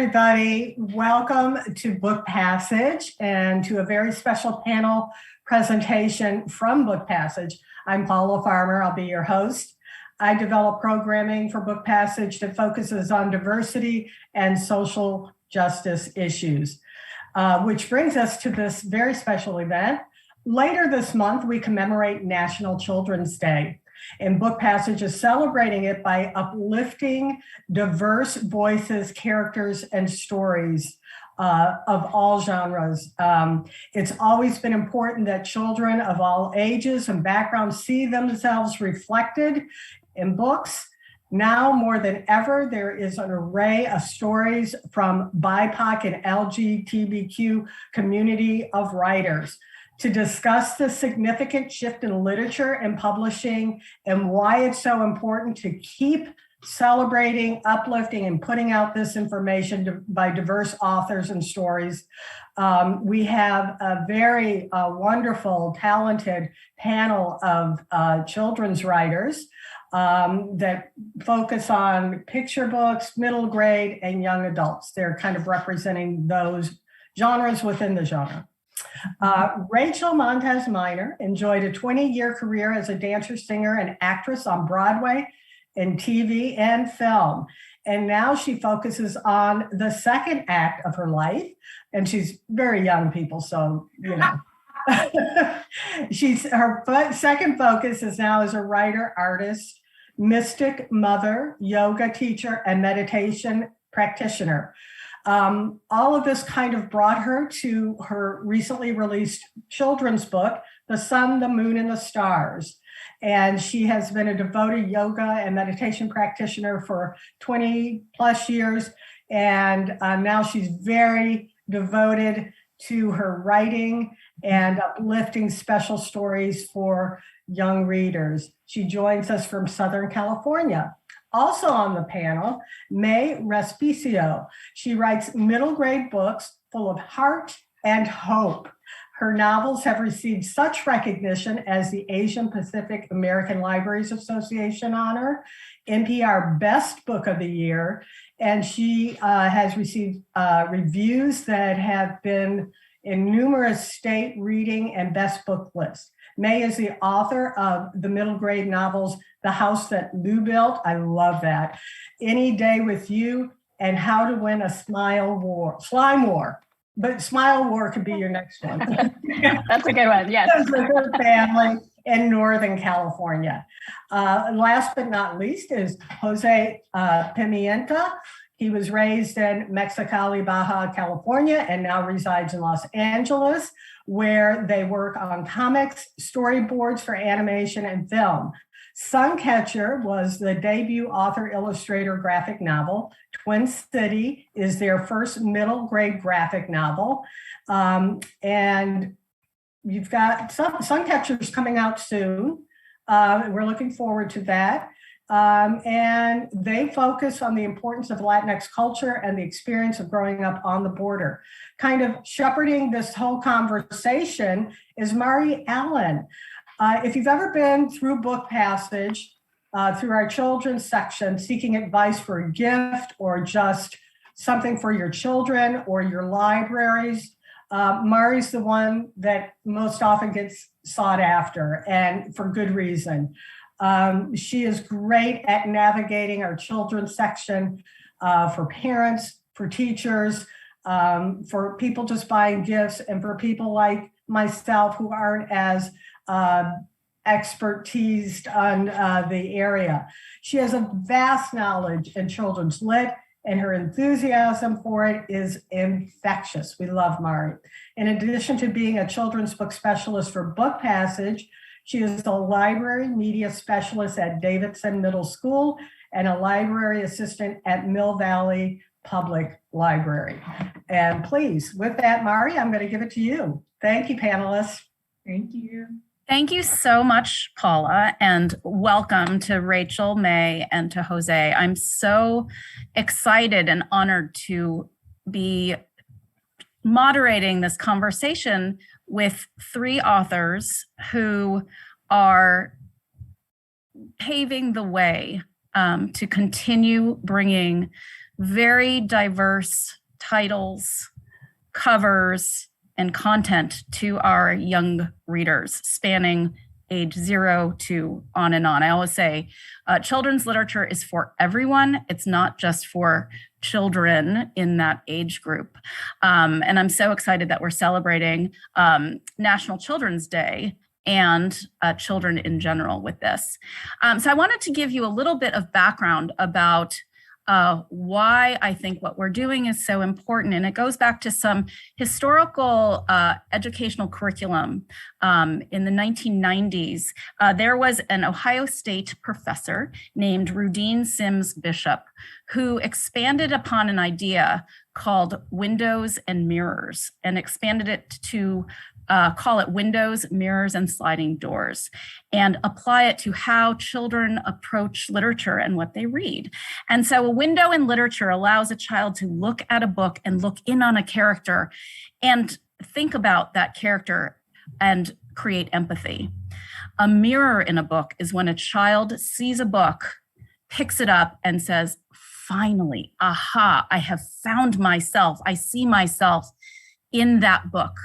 everybody. Welcome to Book Passage and to a very special panel presentation from Book Passage. I'm Paula Farmer. I'll be your host. I develop programming for Book Passage that focuses on diversity and social justice issues, which brings us to this very special event. Later this month, we commemorate National Children's Day. And Book Passage is celebrating it by uplifting diverse voices, characters, and stories of all genres. It's always been important that children of all ages and backgrounds see themselves reflected in books. Now more than ever, there is an array of stories from BIPOC and LGBTQ community of writers. To discuss the significant shift in literature and publishing and why it's so important to keep celebrating, uplifting, and putting out this information by diverse authors and stories. We have a very wonderful, talented panel of children's writers that focus on picture books, middle grade, and young adults. They're kind of representing those genres within the genre. Rachel Montez Minor enjoyed a 20-year career as a dancer, singer, and actress on Broadway, in TV, and film. And now she focuses on the second act of her life. And she's very young, people, so, you know. Her second focus is now as a writer, artist, mystic, mother, yoga teacher, and meditation practitioner. All of this kind of brought her to her recently released children's book, The Sun, the Moon, and the Stars. And she has been a devoted yoga and meditation practitioner for 20 plus years. And now she's very devoted to her writing and uplifting special stories for young readers. She joins us from Southern California. Also on the panel, May Respicio. She writes middle grade books full of heart and hope. Her novels have received such recognition as the Asian Pacific American Libraries Association honor, NPR Best Book of the Year, and she has received reviews that have been in numerous state reading and best book lists. May is the author of the middle grade novels, The House That Lou Built, I love that, Any Day with You, and How to Win a Slime War. But Smile War could be your next one. That's a good one, yes. With her family in Northern California. Last but not least is Jose Pimienta. He was raised in Mexicali, Baja California, and now resides in Los Angeles, where they work on comics, storyboards for animation and film. Suncatcher was the debut author-illustrator graphic novel. Twin City is their first middle grade graphic novel. And you've got Suncatcher's coming out soon. We're looking forward to that. And they focus on the importance of Latinx culture and the experience of growing up on the border. Kind of shepherding this whole conversation is Mari Allen. If you've ever been through Book Passage, through our children's section, seeking advice for a gift or just something for your children or your libraries, Mari's the one that most often gets sought after, and for good reason. She is great at navigating our children's section for parents, for teachers, for people just buying gifts, and for people like myself who aren't as expertised on the area. She has a vast knowledge in children's lit, and her enthusiasm for it is infectious. We love Mari. In addition to being a children's book specialist for Book Passage, she is the library media specialist at Davidson Middle School and a library assistant at Mill Valley Public Library. And please, with that, Mari, I'm going to give it to you. Thank you, panelists. Thank you. Thank you so much, Paula, and welcome to Rachel, May, and to Jose. I'm so excited and honored to be moderating this conversation with three authors who are paving the way to continue bringing very diverse titles, covers, and content to our young readers, spanning age 0 to on and on. I always say children's literature is for everyone. It's not just for children in that age group. And I'm so excited that we're celebrating National Children's Day and children in general with this. So I wanted to give you a little bit of background about why I think what we're doing is so important. And it goes back to some historical educational curriculum. In the 1990s, there was an Ohio State professor named Rudine Sims Bishop who expanded upon an idea called windows and mirrors and expanded it to call it windows, mirrors, and sliding doors, and apply it to how children approach literature and what they read. And so a window in literature allows a child to look at a book and look in on a character and think about that character and create empathy. A mirror in a book is when a child sees a book, picks it up, and says, finally, aha, I have found myself. I see myself in that book.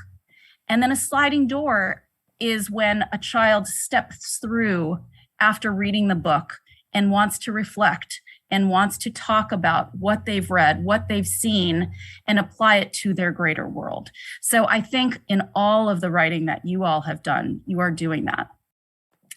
And then a sliding door is when a child steps through after reading the book and wants to reflect and wants to talk about what they've read, what they've seen, and apply it to their greater world. So I think in all of the writing that you all have done, you are doing that.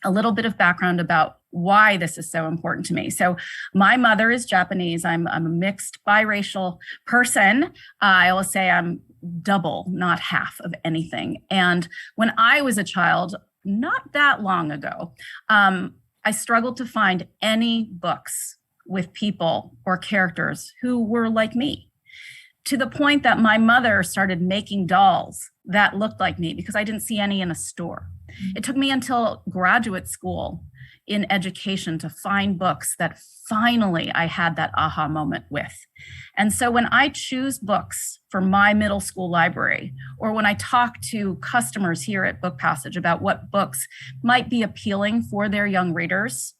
A little bit of background about why this is so important to me. So my mother is Japanese. I'm a mixed biracial person. I always say I'm double, not half of anything. And when I was a child, not that long ago, I struggled to find any books with people or characters who were like me, to the point that my mother started making dolls that looked like me because I didn't see any in a store. It took me until graduate school in education to find books that finally I had that aha moment with. And so when I choose books for my middle school library, or when I talk to customers here at Book Passage about what books might be appealing for their young readers,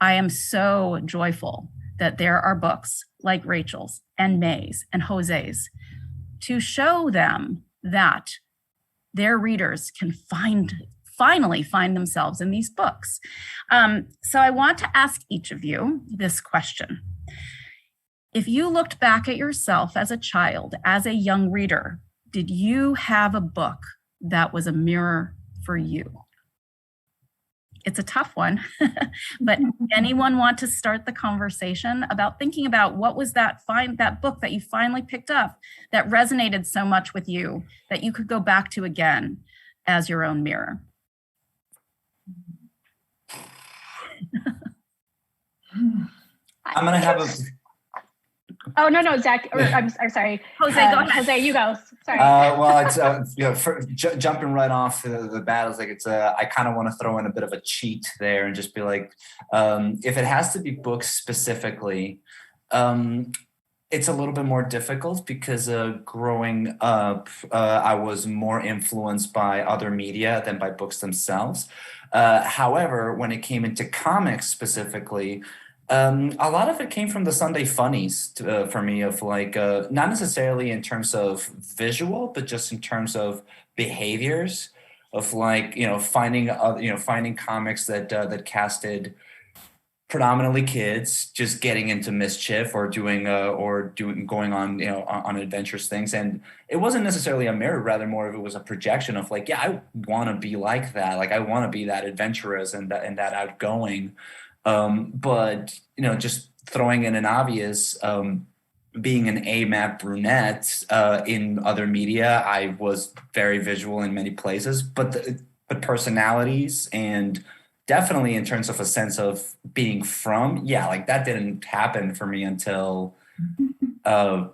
I am so joyful that there are books like Rachel's and May's and Jose's to show them that their readers can finally find themselves in these books. So I want to ask each of you this question. If you looked back at yourself as a child, as a young reader, did you have a book that was a mirror for you? It's a tough one, but anyone want to start the conversation about thinking about what was that book that you finally picked up that resonated so much with you that you could go back to again as your own mirror? I'm gonna have a. Oh no, Zach. I'm sorry, Jose. Go ahead. Jose, you go. Sorry. Well, it's jumping right off the bat. It's like I kind of want to throw in a bit of a cheat there and just be like, if it has to be books specifically, it's a little bit more difficult because growing up, I was more influenced by other media than by books themselves. However, when it came into comics specifically, a lot of it came from the Sunday funnies for me, of like not necessarily in terms of visual, but just in terms of behaviors of like finding comics that casted predominantly kids just getting into mischief or going on on adventurous things. And it wasn't necessarily a mirror, rather more of it was a projection of like, yeah, I want to be like that. Like I want to be that adventurous and that outgoing. But just throwing in an obvious, being an AMAP brunette in other media, I was very visual in many places, but personalities and definitely in terms of a sense of being from, like that didn't happen for me until, I'm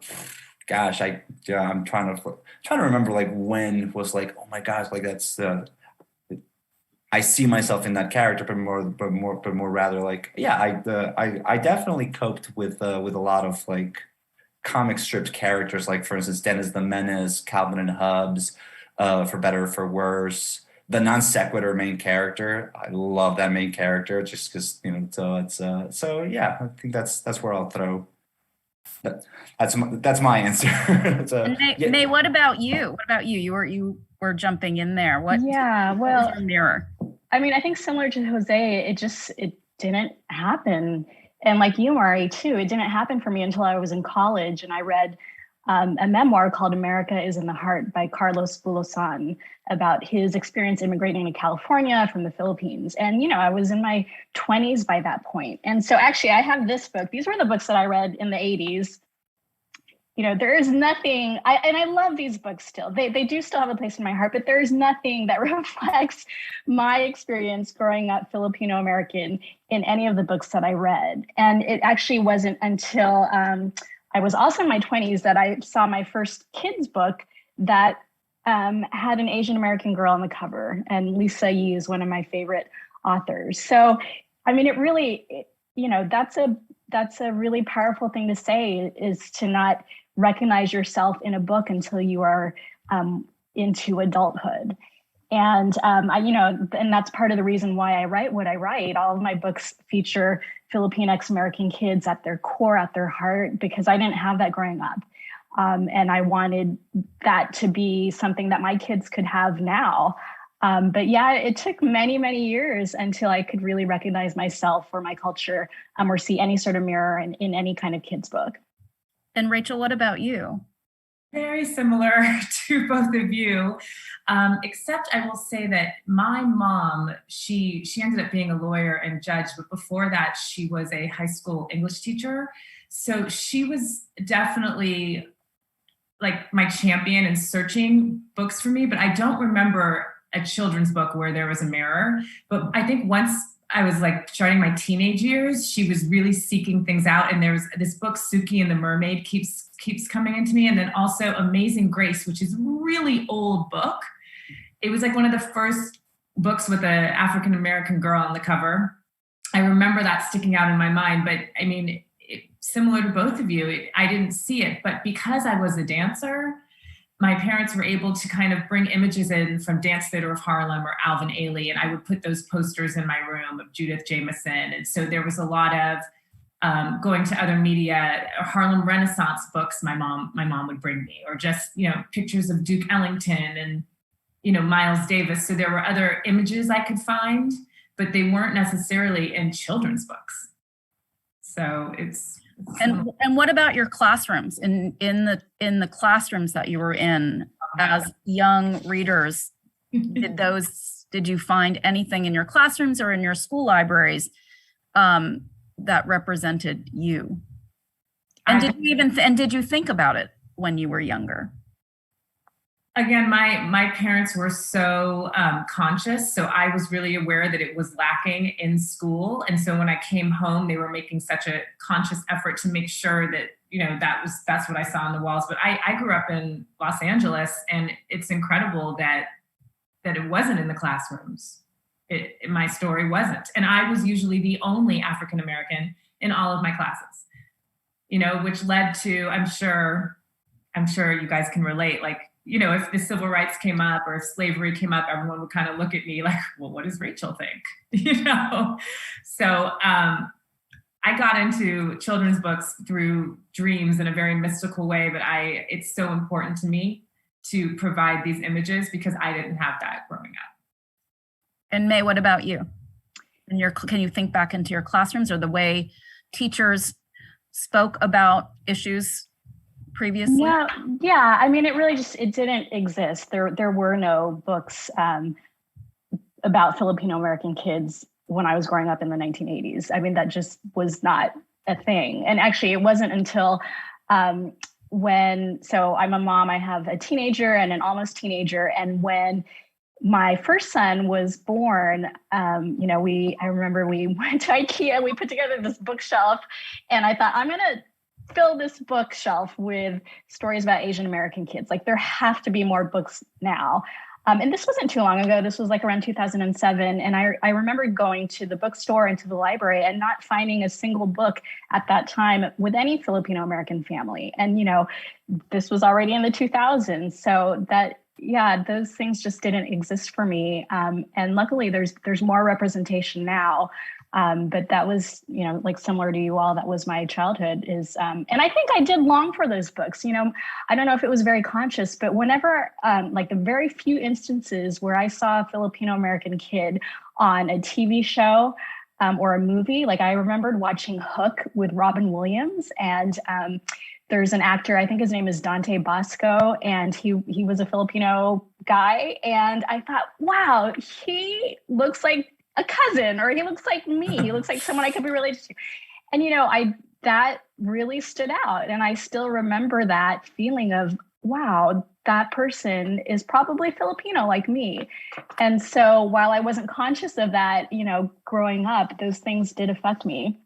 trying to remember like when was like, oh my gosh, like that's I see myself in that character, but more rather like, I definitely coped with a lot of like comic stripped characters, like for instance, Dennis the Menace, Calvin and Hobbes, for better or for worse. The non sequitur main character, I love that main character just because so I think that's where I'll throw. That's my answer. And May, what about you? What about you? You were jumping in there. What was your mirror? I mean, I think similar to Jose, it didn't happen. And like you, Mari, too, it didn't happen for me until I was in college and I read a memoir called America is in the Heart by Carlos Bulosan about his experience immigrating to California from the Philippines. And, you know, I was in my 20s by that point. And so actually I have this book. These were the books that I read in the 80s. You know, there is nothing, and I love these books still. They do still have a place in my heart, but there is nothing that reflects my experience growing up Filipino American in any of the books that I read. And it actually wasn't until I was also in my 20s that I saw my first kids book that had an Asian American girl on the cover. And Lisa Yi is one of my favorite authors. So, I mean, it really, you know, that's a really powerful thing to say, is to not recognize yourself in a book until you are into adulthood. And and that's part of the reason why I write what I write. All of my books feature Filipinx American kids at their core, at their heart, because I didn't have that growing up. And I wanted that to be something that my kids could have now. But yeah, it took many, many years until I could really recognize myself or my culture or see any sort of mirror in any kind of kids book. And Rachel, what about you? Very similar to both of you, except I will say that my mom, she ended up being a lawyer and judge, but before that, she was a high school English teacher. So she was definitely like my champion in searching books for me, but I don't remember a children's book where there was a mirror. But I think once I was like starting my teenage years, she was really seeking things out. And there was this book, Suki and the Mermaid, keeps coming into me. And then also Amazing Grace, which is a really old book. It was like one of the first books with an African-American girl on the cover. I remember that sticking out in my mind, but I mean, similar to both of you, I didn't see it, but because I was a dancer, my parents were able to kind of bring images in from Dance Theater of Harlem or Alvin Ailey, and I would put those posters in my room of Judith Jamison. And so there was a lot of going to other media, Harlem Renaissance books my mom would bring me, or just, you know, pictures of Duke Ellington and, you know, Miles Davis. So there were other images I could find, but they weren't necessarily in children's books. So it's and what about your classrooms? In the classrooms that you were in as young readers, did you find anything in your classrooms or in your school libraries that represented you? And did you think about it when you were younger? Again, my parents were so conscious, so I was really aware that it was lacking in school. And so when I came home, they were making such a conscious effort to make sure that, you know, that's what I saw on the walls. But I grew up in Los Angeles, and it's incredible that it wasn't in the classrooms. My story wasn't. And I was usually the only African American in all of my classes, you know, which led to, I'm sure you guys can relate, like, you know, if the civil rights came up or if slavery came up, everyone would kind of look at me like, well, what does Rachel think? You know? So I got into children's books through dreams in a very mystical way, but it's so important to me to provide these images because I didn't have that growing up. And May, what about you? Can you think back into your classrooms or the way teachers spoke about issues previously? Yeah. I mean, it didn't exist. There were no books about Filipino American kids when I was growing up in the 1980s. I mean, that just was not a thing. And actually, it wasn't until so I'm a mom, I have a teenager and an almost teenager. And when my first son was born, I remember we went to IKEA, we put together this bookshelf, and I thought, I'm going to fill this bookshelf with stories about Asian American kids. Like, there have to be more books now. And this wasn't too long ago. This was like around 2007. And I remember going to the bookstore and to the library and not finding a single book at that time with any Filipino American family. And, you know, this was already in the 2000s. So those things just didn't exist for me. And luckily there's more representation now. But that was, like similar to you all, that was my childhood and I think I did long for those books. I don't know if it was very conscious, but whenever, like the very few instances where I saw a Filipino American kid on a TV show or a movie, like I remembered watching Hook with Robin Williams, and there's an actor, I think his name is Dante Bosco, and he was a Filipino guy. And I thought, wow, he looks like a cousin, or he looks like me. He looks like someone I could be related to. And, that really stood out. And I still remember that feeling of, wow, that person is probably Filipino like me. And so while I wasn't conscious of that, growing up, those things did affect me.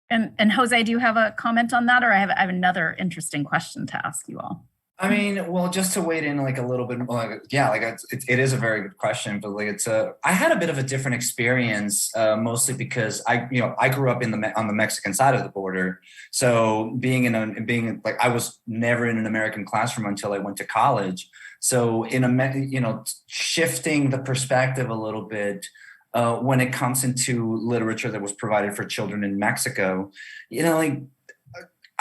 And Jose, do you have a comment on that? Or I have another interesting question to ask you all. I mean, well, just to wade in like a little bit, it is a very good question, but like I had a bit of a different experience, mostly because I grew up on the Mexican side of the border. So I was never in an American classroom until I went to college. So shifting the perspective a little bit, when it comes into literature that was provided for children in Mexico,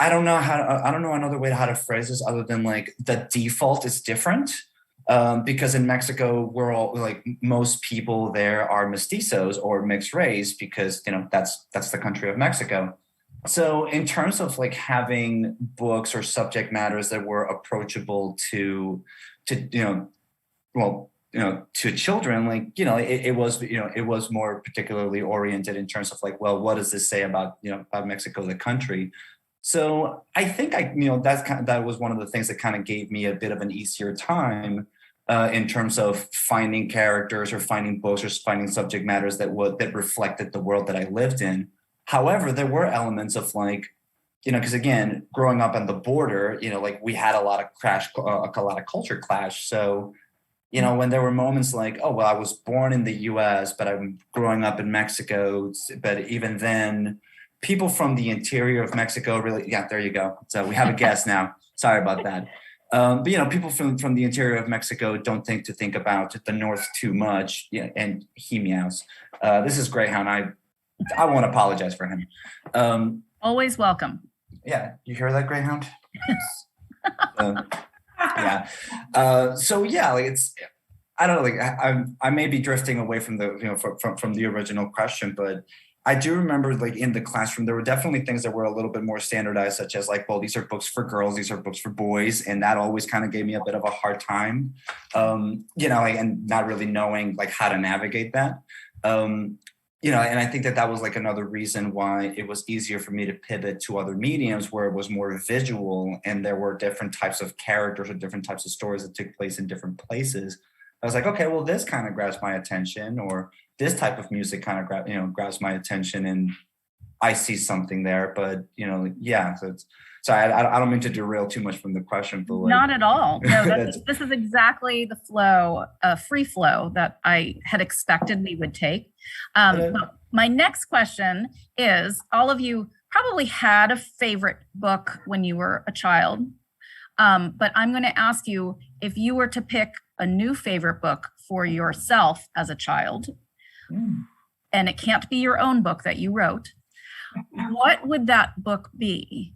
I don't know another way how to phrase this other than like the default is different, because in Mexico, we're all like, most people there are mestizos or mixed race, because that's the country of Mexico. So in terms of like having books or subject matters that were approachable to children, like, it was more particularly oriented in terms of like, well, what does this say about Mexico, the country? So I think that was one of the things that kind of gave me a bit of an easier time in terms of finding characters or finding books or finding subject matters that reflected the world that I lived in. However, there were elements of like, because again, growing up on the border, like we had a lot of culture clash. So, when there were moments like, oh, well, I was born in the US, but I'm growing up in Mexico. But even then, people from the interior of Mexico there you go. So we have a guest now. Sorry about that. But people from the interior of Mexico don't think about the North too much. Yeah, and he meows. This is Greyhound. I won't apologize for him. Always welcome. Yeah, you hear that, Greyhound? Yeah. It's. I don't know. Like I may be drifting away from the from the original question, but I do remember, like, in the classroom, there were definitely things that were a little bit more standardized, such as like, well, these are books for girls, these are books for boys. And that always kind of gave me a bit of a hard time, and not really knowing like how to navigate that. And I think that was like another reason why it was easier for me to pivot to other mediums where it was more visual and there were different types of characters or different types of stories that took place in different places. I was like, okay, well, this kind of grabs my attention, or this type of music kind of grabs my attention, and I see something there. But yeah. So sorry, I don't mean to derail too much from the question, but not at all. No, this is exactly the flow, free flow that I had expected we would take. My next question is: all of you probably had a favorite book when you were a child, but I'm going to ask you, if you were to pick a new favorite book for yourself as a child, and it can't be your own book that you wrote, what would that book be?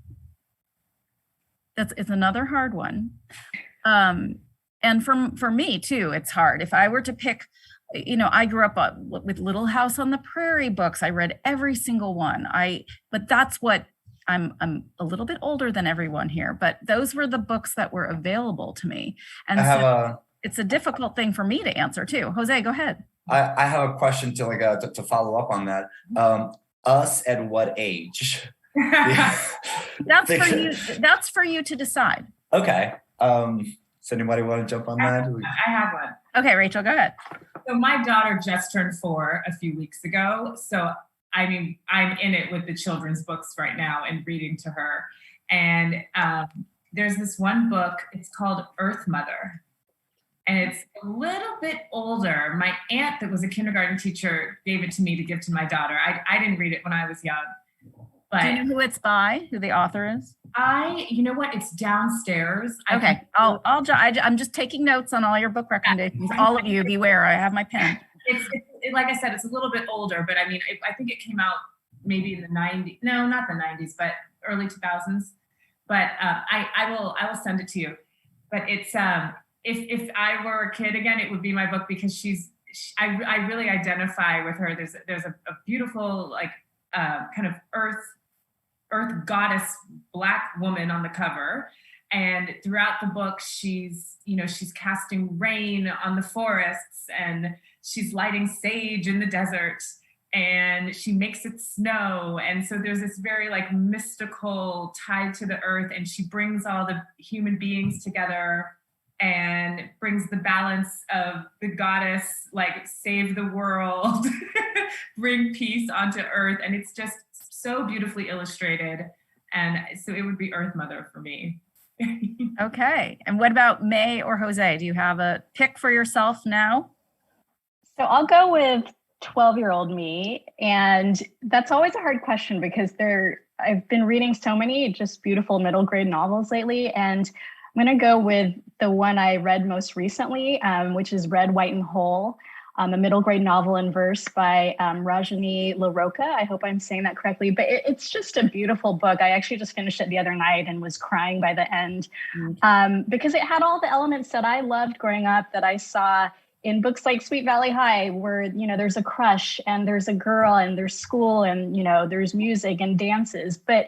It's another hard one. And for me too, it's hard. If I were to pick, I grew up with Little House on the Prairie books. I read every single one. But that's what I'm a little bit older than everyone here, but those were the books that were available to me. And it's a difficult thing for me to answer too. Jose, go ahead. I have a question to follow up on that. Us at what age? That's for you to decide. Okay. Does anybody want to jump on that? I have one. Okay, Rachel, go ahead. So my daughter just turned 4 a few weeks ago. So I mean, I'm in it with the children's books right now and reading to her. And there's this one book, it's called Earth Mother. And it's a little bit older. My aunt that was a kindergarten teacher gave it to me to give to my daughter. I didn't read it when I was young. But do you know who it's by, who the author is? You know what? It's downstairs. Okay. I'm just taking notes on all your book recommendations. All of you, beware. I have my pen. like I said, it's a little bit older, but I mean, I think it came out maybe in the 90s. No, not the 90s, but early 2000s. But I will send it to you. But it's if I were a kid again, it would be my book, because I really identify with her. There's a beautiful, like, kind of earth goddess Black woman on the cover. And throughout the book, she's casting rain on the forests, and she's lighting sage in the desert, and she makes it snow. And so there's this very, like, mystical tie to the earth, and she brings all the human beings together and brings the balance of the goddess, like, save the world, bring peace onto earth. And it's just so beautifully illustrated. And so it would be Earth Mother for me. Okay. And what about May or Jose? Do you have a pick for yourself now? So I'll go with 12-year-old me. And that's always a hard question, because I've been reading so many just beautiful middle grade novels lately. And I'm going to go with the one I read most recently, which is Red, White, and Whole, a middle grade novel in verse by Rajani LaRocca. I hope I'm saying that correctly, but it's just a beautiful book. I actually just finished it the other night and was crying by the end, because it had all the elements that I loved growing up, that I saw in books like Sweet Valley High, where, there's a crush and there's a girl and there's school and, there's music and dances. But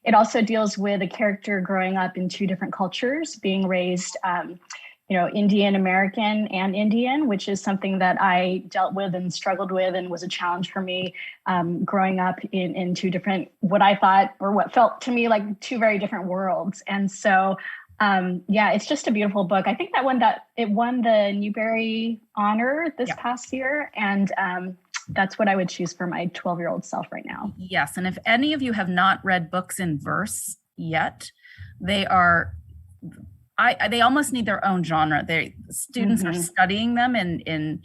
it also deals with a character growing up in two different cultures, being raised Indian American and Indian, which is something that I dealt with and struggled with, and was a challenge for me growing up in two different, what I thought, or what felt to me like two very different worlds. And so, it's just a beautiful book. I think it won the Newbery honor this past year. And that's what I would choose for my 12-year-old self right now. Yes. And if any of you have not read books in verse yet, they almost need their own genre. Students are studying them in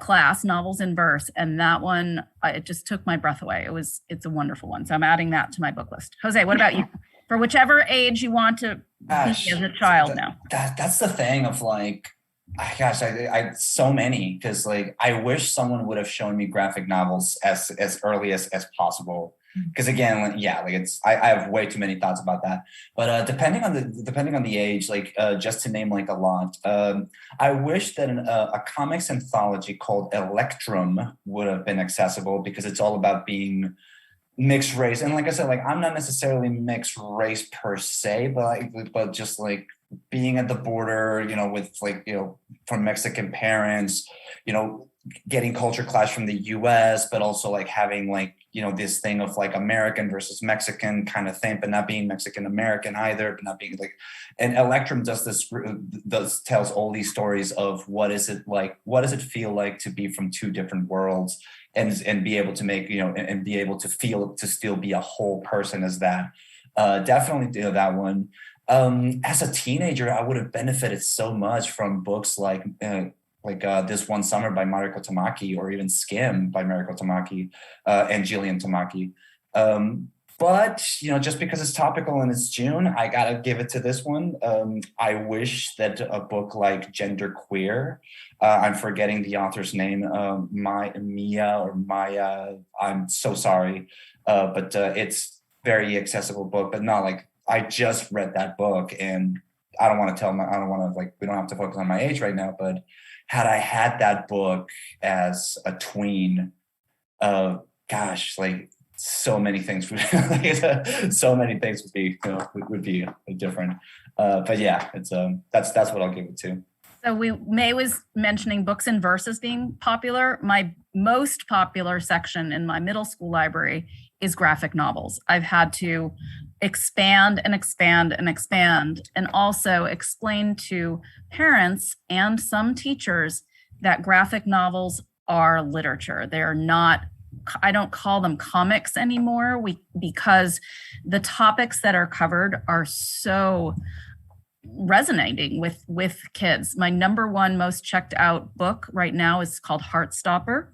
class, novels in verse, and that one, it just took my breath away. It's a wonderful one. So I'm adding that to my book list. Jose, what about you? For whichever age you want to be as a child now. That's the thing of, like, I so many, because, like, I wish someone would have shown me graphic novels as early as possible. Because again, I have way too many thoughts about that. But depending on the age, like, just to name, like, a lot, I wish that a comics anthology called Electrum would have been accessible, because it's all about being mixed race. And like I said, like, I'm not necessarily mixed race per se, but just, like, being at the border, with, like, from Mexican parents, getting culture clash from the US, but also, like, having, like, this thing of, like, American versus Mexican kind of thing, but not being Mexican American either, but not being, like, and Electrum tells all these stories of what does it feel like to be from two different worlds, and be able to make, and be able to feel, to still be a whole person as that. Definitely do that one. As a teenager, I would have benefited so much from books like This One Summer by Mariko Tamaki, or even Skim by Mariko Tamaki and Jillian Tamaki. But, just because it's topical and it's June, I gotta give it to this one. I wish that a book like Genderqueer, I'm forgetting the author's name, Maya, I'm so sorry, but it's very accessible book, but not like, I just read that book, and we don't have to focus on my age right now, but had I had that book as a tween, like, so many things would be different. But yeah, it's that's what I'll give it to. So May was mentioning books in verse as being popular. My most popular section in my middle school library is graphic novels. I've had to expand and expand and expand, and also explain to parents and some teachers that graphic novels are literature. They're not, I don't call them comics anymore, because the topics that are covered are so resonating with kids. My number one most checked out book right now is called Heartstopper.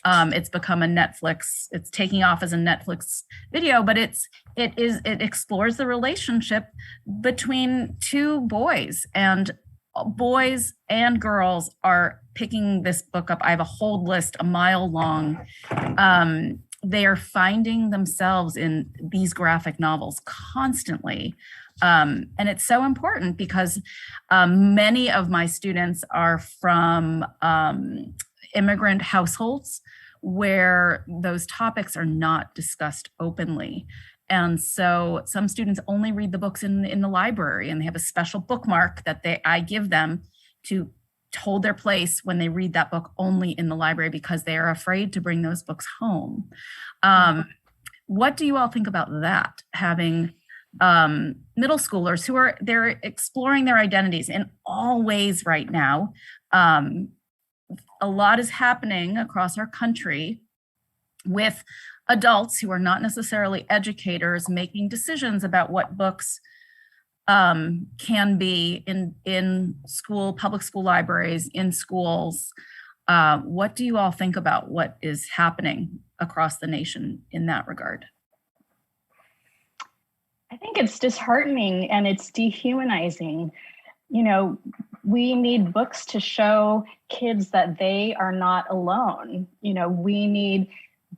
It's become it's taking off as a Netflix video, but it explores the relationship between two boys, and boys and girls are picking this book up. I have a whole list, a mile long. They are finding themselves in these graphic novels constantly. And it's so important because many of my students are from immigrant households where those topics are not discussed openly. And so some students only read the books in the library, and they have a special bookmark that I give them to hold their place when they read that book only in the library because they are afraid to bring those books home. What do you all think about that? Having middle schoolers who they're exploring their identities in all ways right now. A lot is happening across our country with adults who are not necessarily educators making decisions about what books can be in school, public school libraries, in schools. What do you all think about what is happening across the nation in that regard? I think it's disheartening and it's dehumanizing. You know, we need books to show kids that they are not alone. You know, we need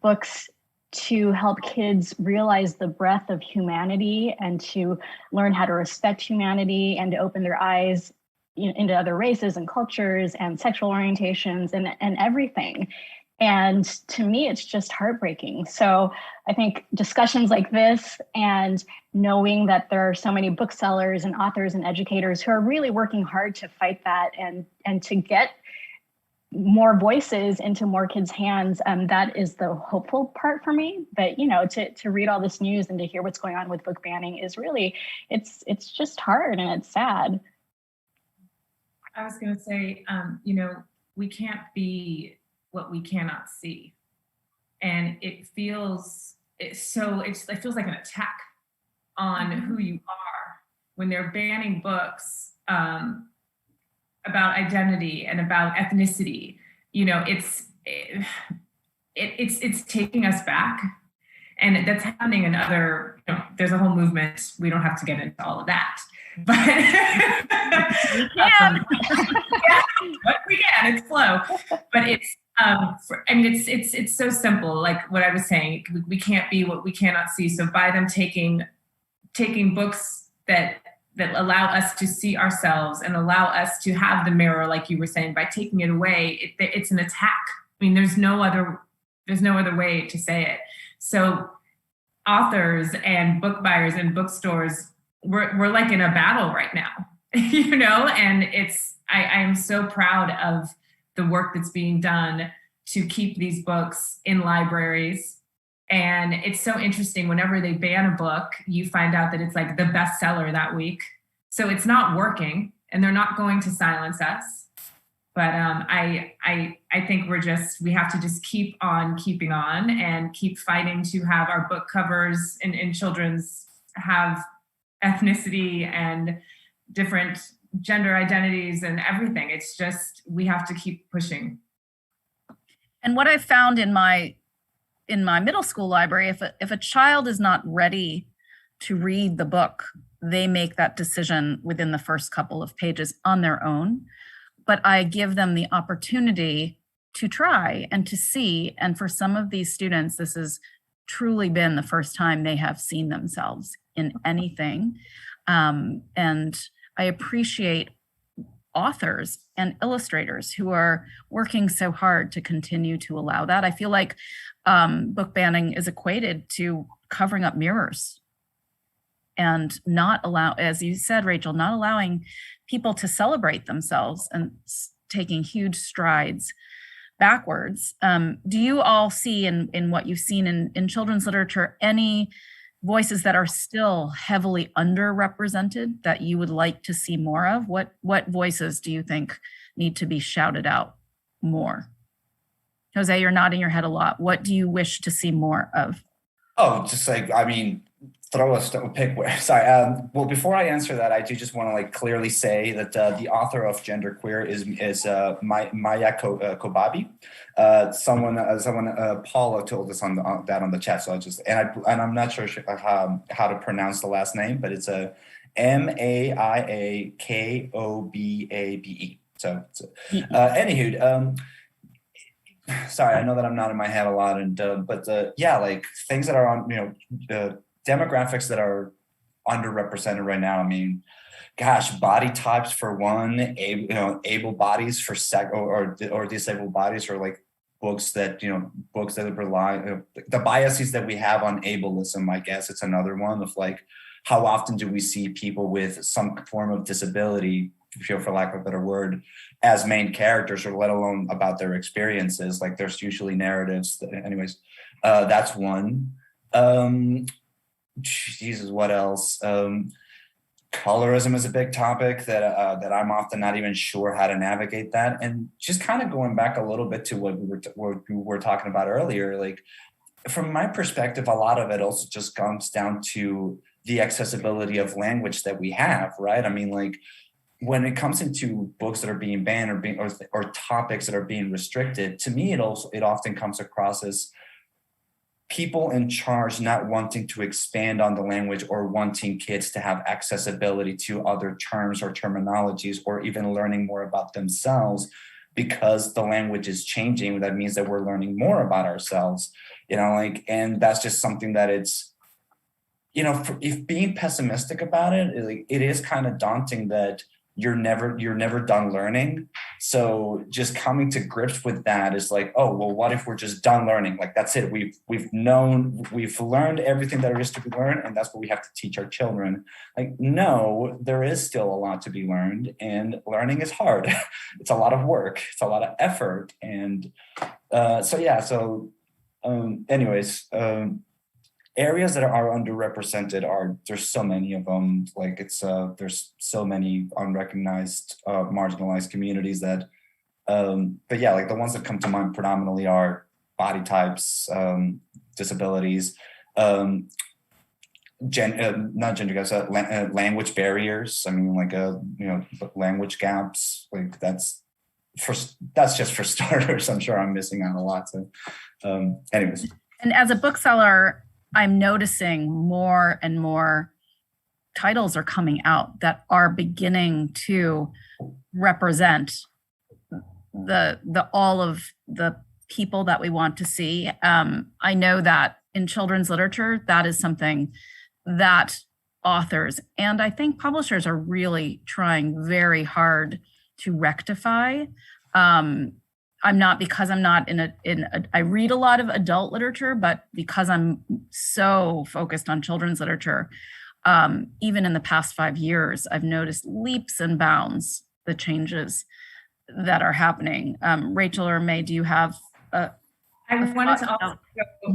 books to help kids realize the breadth of humanity and to learn how to respect humanity and to open their eyes into other races and cultures and sexual orientations and everything. And to me, it's just heartbreaking. So I think discussions like this and knowing that there are so many booksellers and authors and educators who are really working hard to fight that and to get more voices into more kids' hands, that is the hopeful part for me. But, you know, to read all this news and to hear what's going on with book banning is really, it's just hard and it's sad. I was going to say, you know, we can't be what we cannot see. And it feels like an attack on who you are when they're banning books about identity and about ethnicity. You know, it's taking us back, and that's happening in other. You know, there's a whole movement. We don't have to get into all of that, but we can. Yeah, but we can. It's slow, but it's. It's so simple. Like what I was saying, we can't be what we cannot see. So by them taking books that allow us to see ourselves and allow us to have the mirror, like you were saying, by taking it away, it's an attack. I mean, there's no other way to say it. So authors and book buyers and bookstores, we're like in a battle right now, you know, and I am so proud of the work that's being done to keep these books in libraries. And it's so interesting, whenever they ban a book, you find out that it's like the bestseller that week. So it's not working, and they're not going to silence us. But I think we have to just keep on keeping on and keep fighting to have our book covers in children's have ethnicity and different gender identities and everything. It's just, we have to keep pushing. And what I found in my middle school library, if a child is not ready to read the book, they make that decision within the first couple of pages on their own. But I give them the opportunity to try and to see. And for some of these students, this has truly been the first time they have seen themselves in anything. And I appreciate authors and illustrators who are working so hard to continue to allow that. I feel like book banning is equated to covering up mirrors and not allow, as you said, Rachel, not allowing people to celebrate themselves and taking huge strides backwards. Do you all see in what you've seen in children's literature any voices that are still heavily underrepresented that you would like to see more of? What voices do you think need to be shouted out more? Jose, you're nodding your head a lot. What do you wish to see more of? Oh, just like, I mean, pick where. Sorry. Well, before I answer that, I do just want to like clearly say that the author of Genderqueer is Maya Kobabe. Someone Paula told us on the chat. So I just and I'm not sure how to pronounce the last name, but it's a MAIAKOBABE. So, anywho, sorry, I know that I'm nodding my head a lot, and but yeah, like things that are on, demographics that are underrepresented right now. I mean, gosh, body types for one, able bodies for or disabled bodies, or like books that rely, the biases that we have on ableism. I guess it's another one of like, how often do we see people with some form of disability, for lack of a better word, as main characters, or let alone about their experiences? Like there's usually narratives anyways. That's one. Jesus, what else? Colorism is a big topic that I'm often not even sure how to navigate that. And just kind of going back a little bit to what we were talking about earlier, like from my perspective, a lot of it also just comes down to the accessibility of language that we have, right? I mean, like when it comes into books that are being banned or topics that are being restricted, to me, it often comes across as people in charge not wanting to expand on the language, or wanting kids to have accessibility to other terms or terminologies, or even learning more about themselves, because the language is changing. That means that we're learning more about ourselves, and that's just something that it's, if being pessimistic about it, it is kind of daunting that you're never done learning. So just coming to grips with that is like, oh, well, what if we're just done learning? Like, that's it. We've learned everything that there is to be learned, and that's what we have to teach our children. Like, no, there is still a lot to be learned, and learning is hard. It's a lot of work. It's a lot of effort. And areas that are underrepresented there's so many of them. Like there's so many unrecognized, marginalized communities that, but yeah, like the ones that come to mind predominantly are body types, disabilities, not gender gaps, language barriers. I mean, like language gaps. Like that's just for starters. I'm sure I'm missing out a lot. So, anyways. And as a bookseller, I'm noticing more and more titles are coming out that are beginning to represent the all of the people that we want to see. I know that in children's literature, that is something that authors and I think publishers are really trying very hard to rectify. I read a lot of adult literature, but because I'm so focused on children's literature, even in the past 5 years, I've noticed leaps and bounds the changes that are happening. Rachel or May, do you have I wanted to also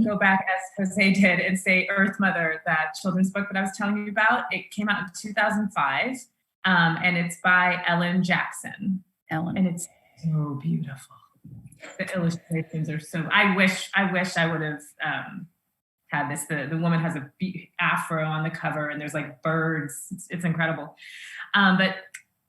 go back, as Jose did, and say Earth Mother, that children's book that I was telling you about. It came out in 2005, and it's by Ellen Jackson. And it's so beautiful. The illustrations are so. I wish I would have had this. The woman has a afro on the cover, and there's like birds. It's incredible. But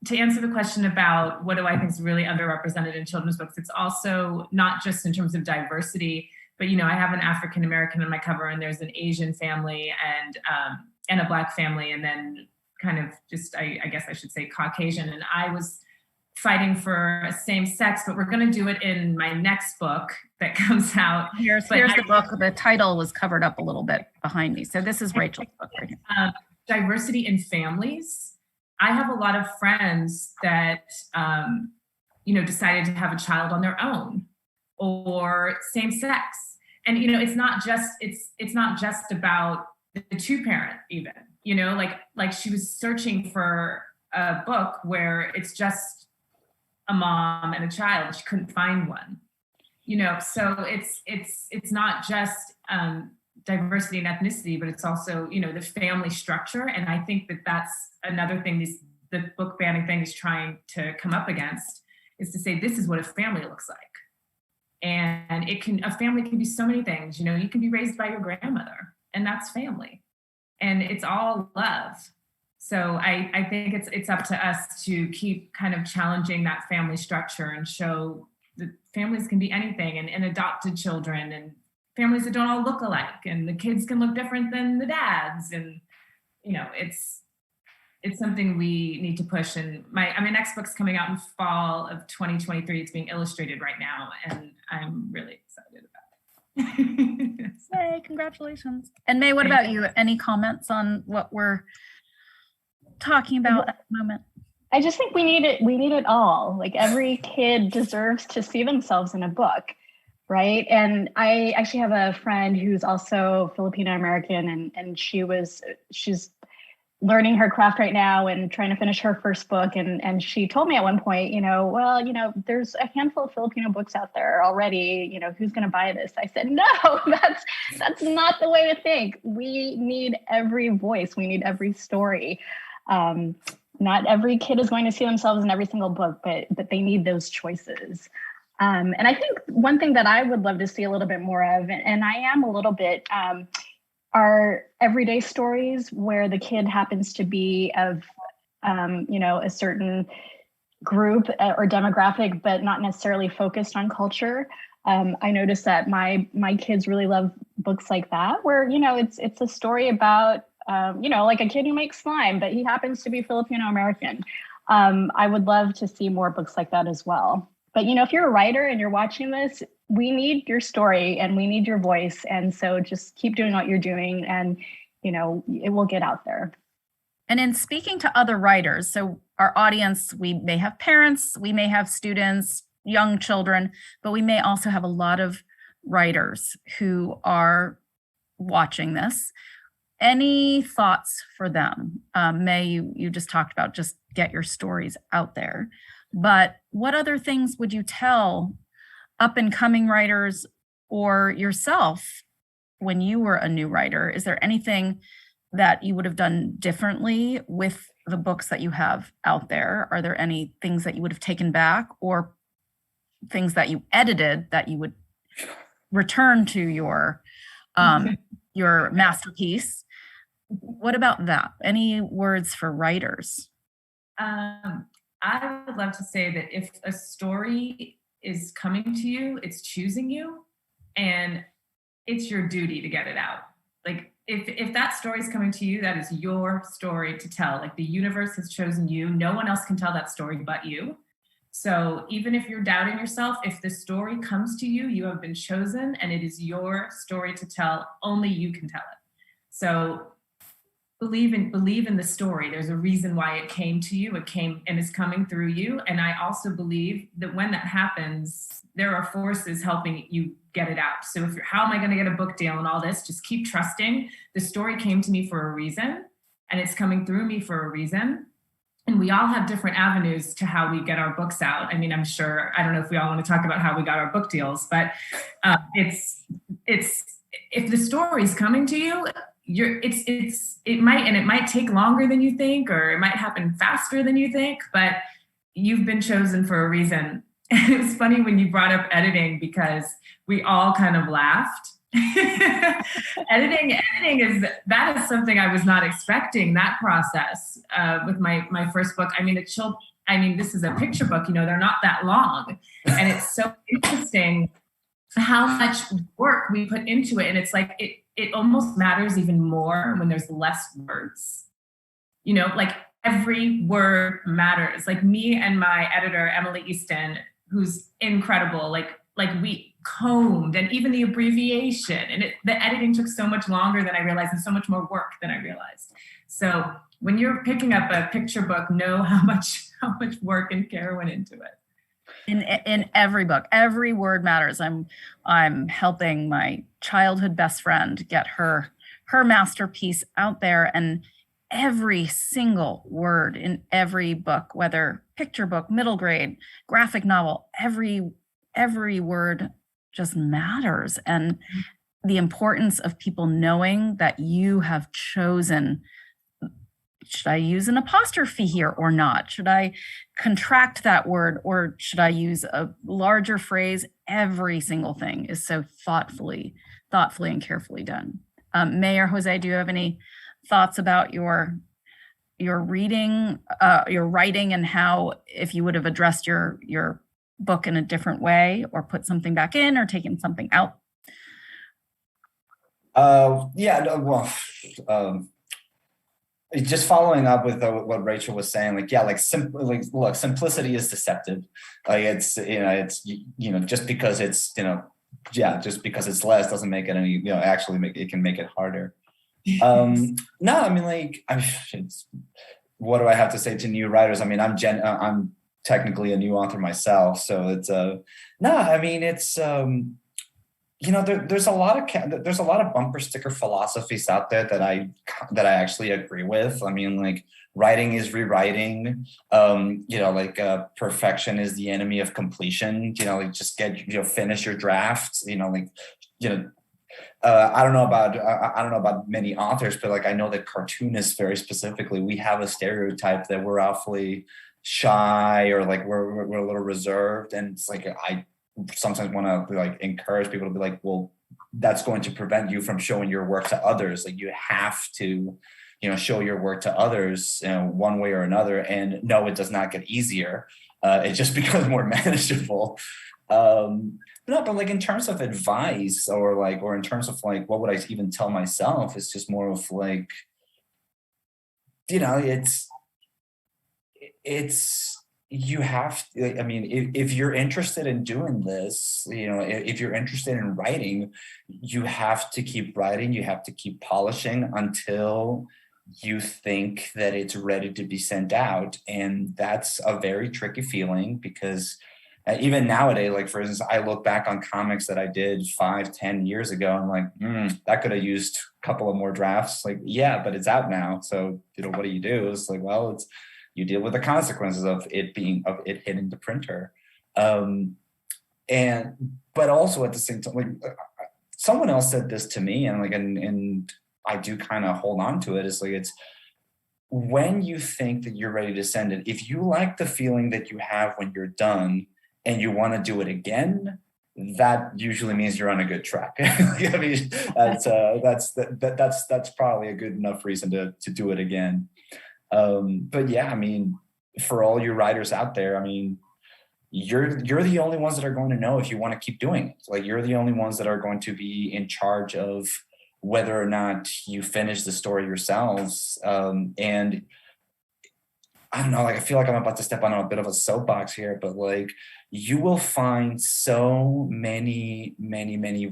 to answer the question about what do I think is really underrepresented in children's books, it's also not just in terms of diversity, but I have an African American on my cover, and there's an Asian family and a Black family, and then kind of just I guess I should say Caucasian. And I was fighting for same sex, but we're going to do it in my next book that comes out. Here's the book. The title was covered up a little bit behind me. So this is Rachel's book right here. Diversity in families. I have a lot of friends that, decided to have a child on their own, or same sex. And, it's not just about the two parent even, like she was searching for a book where it's just a mom and a child. She couldn't find one, so it's not just diversity and ethnicity, but it's also, the family structure. And I think that that's another thing the book banning thing is trying to come up against, is to say, this is what a family looks like. And a family can be so many things. You can be raised by your grandmother, and that's family, and it's all love. So I think it's up to us to keep kind of challenging that family structure and show that families can be anything, and adopted children, and families that don't all look alike, and the kids can look different than the dads. And, it's something we need to push. And my next book's coming out in fall of 2023. It's being illustrated right now, and I'm really excited about it. Yay, congratulations. And May, what about you? Any comments on what we're talking about at the moment? I just think we need it all. Like, every kid deserves to see themselves in a book, right? And I actually have a friend who's also Filipino American, and she's learning her craft right now and trying to finish her first book. And she told me at one point, there's a handful of Filipino books out there already, who's going to buy this? I said, no, that's not the way to think. We need every voice. We need every story. Not every kid is going to see themselves in every single book, but they need those choices. And I think one thing that I would love to see a little bit more of, and I am a little bit, are everyday stories where the kid happens to be of, a certain group or demographic, but not necessarily focused on culture. I noticed that my kids really love books like that, where, it's a story about, like a kid who makes slime, but he happens to be Filipino American. I would love to see more books like that as well. But, if you're a writer and you're watching this, we need your story and we need your voice. And so just keep doing what you're doing, and, it will get out there. And in speaking to other writers, so our audience, we may have parents, we may have students, young children, but we may also have a lot of writers who are watching this. Any thoughts for them? May, you just talked about just get your stories out there. But what other things would you tell up and coming writers or yourself when you were a new writer? Is there anything that you would have done differently with the books that you have out there? Are there any things that you would have taken back, or things that you edited that you would return to your masterpiece? What about that? Any words for writers? I would love to say that if a story is coming to you, it's choosing you, and it's your duty to get it out. Like, if that story is coming to you, that is your story to tell. Like, the universe has chosen you. No one else can tell that story but you. So even if you're doubting yourself, if the story comes to you, you have been chosen, and it is your story to tell. Only you can tell it. So believe in the story. There's a reason why it came to you. It came and is coming through you. And I also believe that when that happens, there are forces helping you get it out. So if you're, how am I going to get a book deal and all this? Just keep trusting. The story came to me for a reason, and it's coming through me for a reason. And we all have different avenues to how we get our books out. I mean, I'm sure, I don't know if we all want to talk about how we got our book deals, but it's if the story's coming to you, it might take longer than you think, or it might happen faster than you think, but you've been chosen for a reason. And it's funny when you brought up editing, because we all kind of laughed. Editing is something I was not expecting, that process with my first book. I mean, this is a picture book, they're not that long, and it's so interesting how much work we put into it. And it's like, it almost matters even more when there's less words, like every word matters. Like, me and my editor, Emily Easton, who's incredible, like we combed, and even the abbreviation, and the editing took so much longer than I realized, and so much more work than I realized. So when you're picking up a picture book, know how much work and care went into it. In every book, every word matters. I'm helping my childhood best friend get her masterpiece out there, and every single word in every book, whether picture book, middle grade, graphic novel, every word just matters. And the importance of people knowing that you have chosen, should I use an apostrophe here or not? Should I contract that word, or should I use a larger phrase? Every single thing is so thoughtfully and carefully done. May or Jose, do you have any thoughts about your reading, your writing, and how, if you would have addressed your book in a different way, or put something back in, or taken something out? just following up with what Rachel was saying, like, yeah, like look, simplicity is deceptive. Like it's, just because it's, just because it's less doesn't make it any, actually it can make it harder. No, I mean, like, what do I have to say to new writers? I mean, I'm technically a new author myself, so it's no, I mean, it's there's a lot of bumper sticker philosophies out there that I actually agree with. I mean, like, writing is rewriting. Perfection is the enemy of completion. Like, just finish your drafts. I don't know about many authors, but like, I know that cartoonists very specifically, we have a stereotype that we're awfully shy, or like we're a little reserved, and it's like, I sometimes want to like encourage people to be like, well, that's going to prevent you from showing your work to others. Like, you have to, show your work to others, one way or another. And no, it does not get easier. It just becomes more manageable. No, but like, in terms of advice, or in terms of like, what would I even tell myself? It's just more of like, it's you have, I mean, if you're interested in doing this, if you're interested in writing, you have to keep writing, you have to keep polishing until you think that it's ready to be sent out. And that's a very tricky feeling, because even nowadays, like, for instance, I look back on comics that I did 5-10 years ago, and like, that could have used a couple of more drafts. Like, yeah, but it's out now. So, what do you do? It's like, well, you deal with the consequences of it hitting the printer. But also at the same time, like, someone else said this to me, and like, and I do kind of hold on to it. It's like, it's when you think that you're ready to send it, if you like the feeling that you have when you're done and you want to do it again, that usually means you're on a good track. I mean, that's probably a good enough reason to do it again. But yeah, I mean, for all you writers out there, I mean, you're the only ones that are going to know if you want to keep doing it. Like, you're the only ones that are going to be in charge of whether or not you finish the story yourselves. And I don't know, like, I feel like I'm about to step on a bit of a soapbox here, but like, you will find so many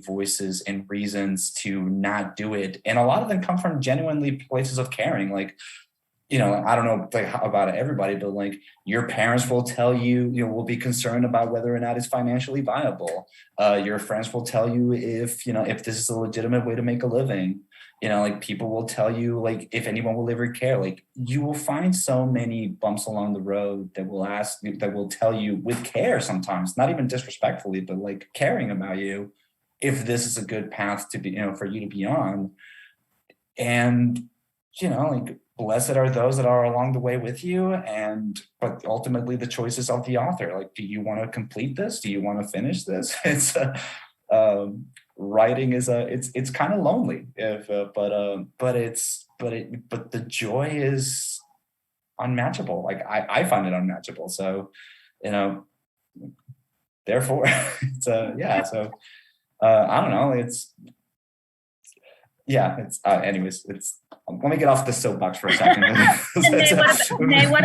voices and reasons to not do it. And a lot of them come from genuinely places of caring. Like, I don't know about everybody, but like, your parents will tell you, will be concerned about whether or not it's financially viable. Your friends will tell you if this is a legitimate way to make a living. Like, people will tell you, like, if anyone will ever care. Like, you will find so many bumps along the road that will tell you with care, sometimes not even disrespectfully, but like, caring about you, if this is a good path to be, for you to be on. And like, blessed are those that are along the way with you. But ultimately, the choice is of the author. Like, do you want to complete this? Do you want to finish this? It's writing is it's kind of lonely, but the joy is unmatchable. Like, I find it unmatchable. So, therefore, it's yeah. So, I don't know. Anyways, let me get off the soapbox for a second. Nay, what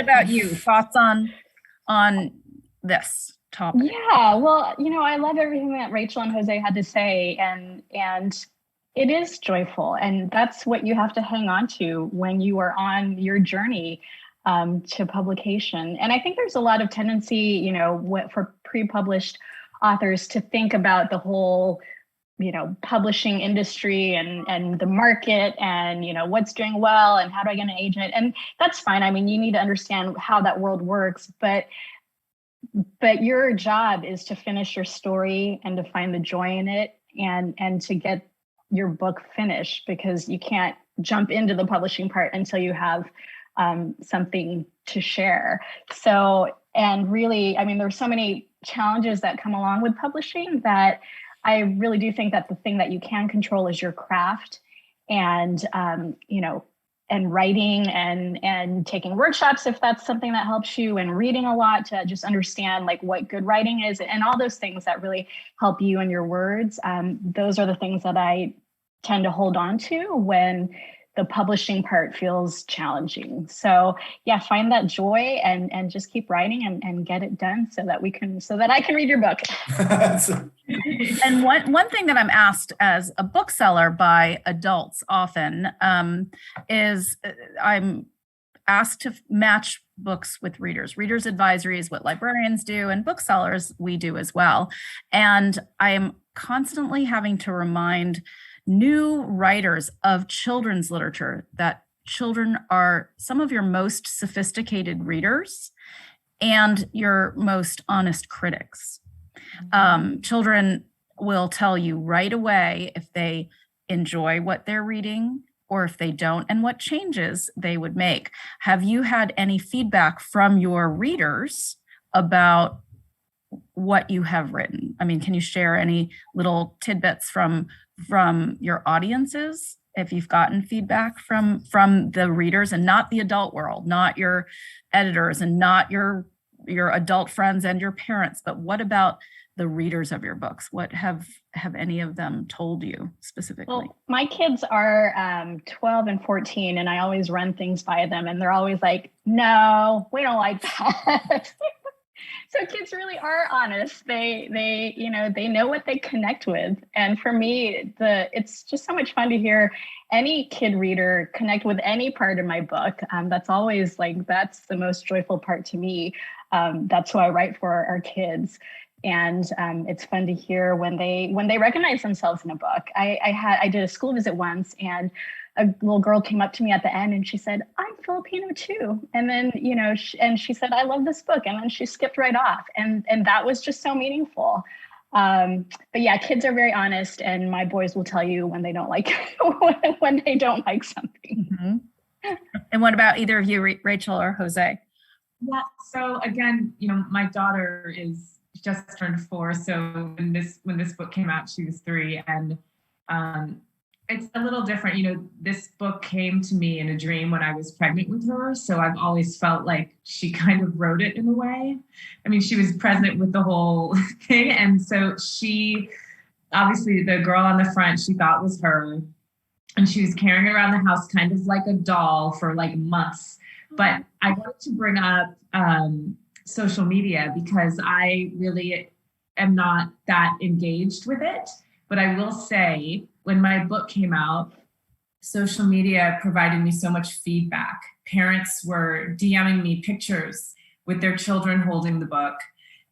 about you? Thoughts on this topic? Yeah, well, I love everything that Rachel and Jose had to say, and it is joyful, and that's what you have to hang on to when you are on your journey to publication. And I think there's a lot of tendency, for pre-published authors to think about the whole publishing industry and the market and, what's doing well and how do I get an agent? And that's fine. I mean, you need to understand how that world works, but your job is to finish your story and to find the joy in it and to get your book finished, because you can't jump into the publishing part until you have something to share. So, and really, I mean, there's so many challenges that come along with publishing that I really do think that the thing that you can control is your craft, and and writing and taking workshops if that's something that helps you, and reading a lot to just understand like what good writing is, and all those things that really help you and your words. Those are the things that I tend to hold on to when the publishing part feels challenging. So yeah, find that joy and just keep writing and get it done so that I can read your book. And one thing that I'm asked as a bookseller by adults often is I'm asked to match books with readers. Readers advisory is what librarians do, and booksellers, we do as well. And I am constantly having to remind new writers of children's literature that children are some of your most sophisticated readers and your most honest critics. Children will tell you right away if they enjoy what they're reading or if they don't, and what changes they would make. Have you had any feedback from your readers about what you have written? I mean, can you share any little tidbits from your audiences, if you've gotten feedback from the readers and not the adult world, not your editors and not your adult friends and your parents, but what about the readers of your books? What have any of them told you specifically? Well, my kids are 12 and 14, and I always run things by them, and they're always like, no, we don't like that. So kids really are honest. They know what they connect with. And for me, it's just so much fun to hear any kid reader connect with any part of my book. That's always that's the most joyful part to me. That's who I write for, our kids. And it's fun to hear when they recognize themselves in a book. I did a school visit once, and a little girl came up to me at the end and she said, I'm Filipino too. And then, she said, I love this book. And then she skipped right off. And that was just so meaningful. But yeah, kids are very honest, and my boys will tell you when they don't like when they don't like something. Mm-hmm. And what about either of you, Rachel or Jose? Yeah. So again, my daughter is just turned 4. So when this book came out, she was 3, and it's a little different. This book came to me in a dream when I was pregnant with her. So I've always felt like she kind of wrote it in a way. I mean, she was present with the whole thing. And so she, obviously the girl on the front, she thought was her. And she was carrying it around the house kind of like a doll for months. But I wanted to bring up social media because I really am not that engaged with it. But I will say, when my book came out, social media provided me so much feedback. Parents were DMing me pictures with their children holding the book,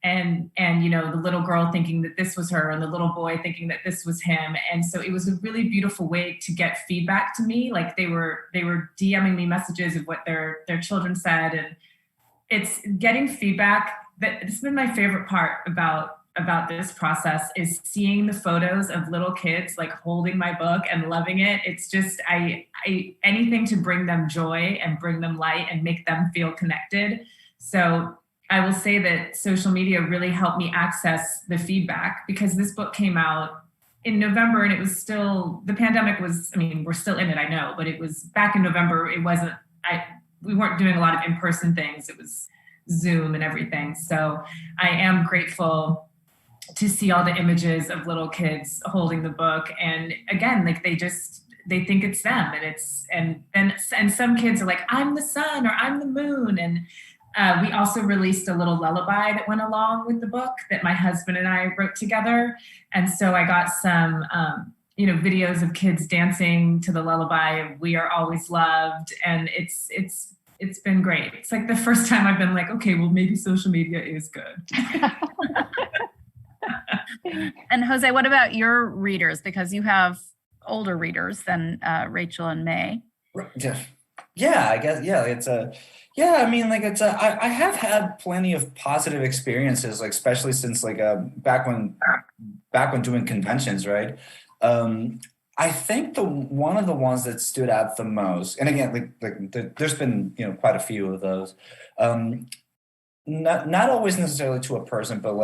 and the little girl thinking that this was her and the little boy thinking that this was him. And so it was a really beautiful way to get feedback to me. They were DMing me messages of what their children said, and it's getting feedback. It's been my favorite part about this process, is seeing the photos of little kids holding my book and loving it. It's just I anything to bring them joy and bring them light and make them feel connected. So I will say that social media really helped me access the feedback, because this book came out in November, and it was still, the pandemic was, we're still in it, I know, but it was back in November. We weren't doing a lot of in-person things. It was Zoom and everything. So I am grateful to see all the images of little kids holding the book. And again, they think it's them, and some kids are like, I'm the sun or I'm the moon. And we also released a little lullaby that went along with the book that my husband and I wrote together. And so I got some, videos of kids dancing to the lullaby of We Are Always Loved. And it's been great. It's the first time I've been okay, well, maybe social media is good. And Jose, what about your readers? Because you have older readers than Rachel and May. Yeah, I guess. Yeah, I have had plenty of positive experiences, especially since back when doing conventions, right? I think one of the ones that stood out the most, and again, there's been quite a few of those. Not always necessarily to a person, but